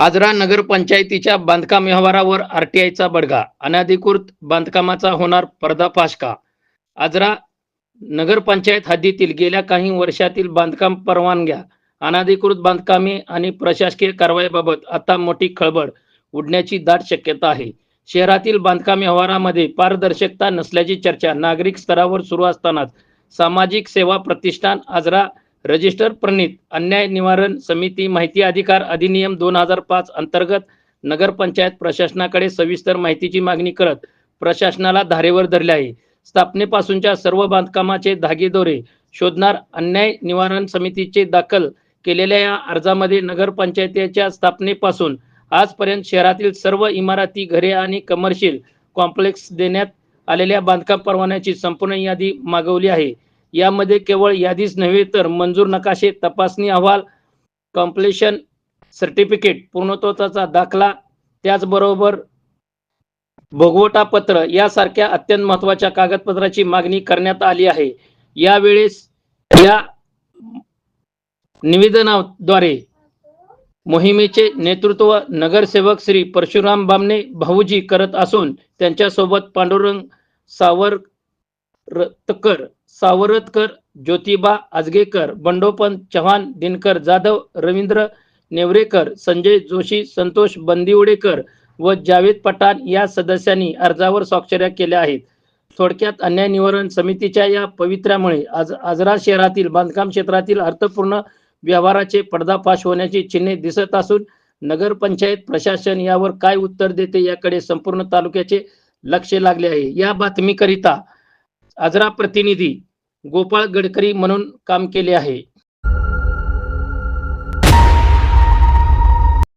आजरा नगरपंचायतीच्या बांधकाम व्यवहारावर आरटीआयचा बडगा, अनधिकृत बांधकामाचा होणार पर्दाफाश का? आजरा नगरपंचायत हद्दीतील गेल्या काही वर्षातील बांधकाम परवानग्या, अनधिकृत बांधकामे आणि प्रशासकीय कारवाईबाबत आता मोठी खळबळ उडण्याची दाट शक्यता आहे. शहरातील बांधकाम व्यवहारामध्ये पारदर्शकता नसल्याची चर्चा नागरिक स्तरावर सुरू असतानाच सामाजिक सेवा प्रतिष्ठान आजरा रजिस्टर प्रणीत अन्याय निवारण समिती माहिती अधिकार अधिनियम 2005 अंतर्गत नगरपंचायत प्रशासनाकडे सविस्तर माहितीची मागणी करत प्रशासनाला धारेवर धरले आहे. स्थापनेपासूनच्या सर्व बांधकामाचे धागेदोरे शोधणार अन्याय निवारण समितीचे दाखल केलेल्या या अर्जामध्ये नगरपंचायतीच्या स्थापनेपासून आजपर्यंत शहरातील सर्व इमारती, घरे आणि कमर्शियल कॉम्प्लेक्स देण्यात आलेल्या बांधकाम परवान्याची संपूर्ण यादी मागवली आहे. यामध्ये केवळ यादीच नव्हे तर मंजूर नकाशे, तपासणी अहवाल, कॉम्प्लिशन सर्टिफिकेट, पूर्णत्वाचा दाखला, त्याचबरोबर भोगवटा पत्र यासारख्या अत्यंत महत्त्वाच्या कागदपत्राची मागणी करण्यात आली आहे. यावेळेस या निवेदनाद्वारे मोहिमेचे नेतृत्व नगरसेवक श्री परशुराम बामणे भाऊजी करत असून त्यांच्यासोबत पांडुरंग सावरतकर, ज्योतिबा आजगेकर, बंडोपंत चव्हाण, दिनकर जाधव, रवींद्र नेवरेकर, संजय जोशी, संतोष बंदिवडेकर व जावेद पठाण या सदस्यांनी अर्जावर स्वाक्षऱ्या केल्या आहेत. थोडक्यात अन्याय निवारण समितीच्या या पवित्र्यामुळे आजरा शहरातील बांधकाम क्षेत्रातील अर्थपूर्ण व्यवहाराचे पर्दाफाश होण्याची चिन्हे दिसत असून नगरपंचायत प्रशासन यावर काय उत्तर देते याकडे संपूर्ण तालुक्याचे लक्ष लागले आहे. या बातमीकरिता आजरा प्रतिनिधी गोपाळ गडकरी म्हणून काम केले आहे.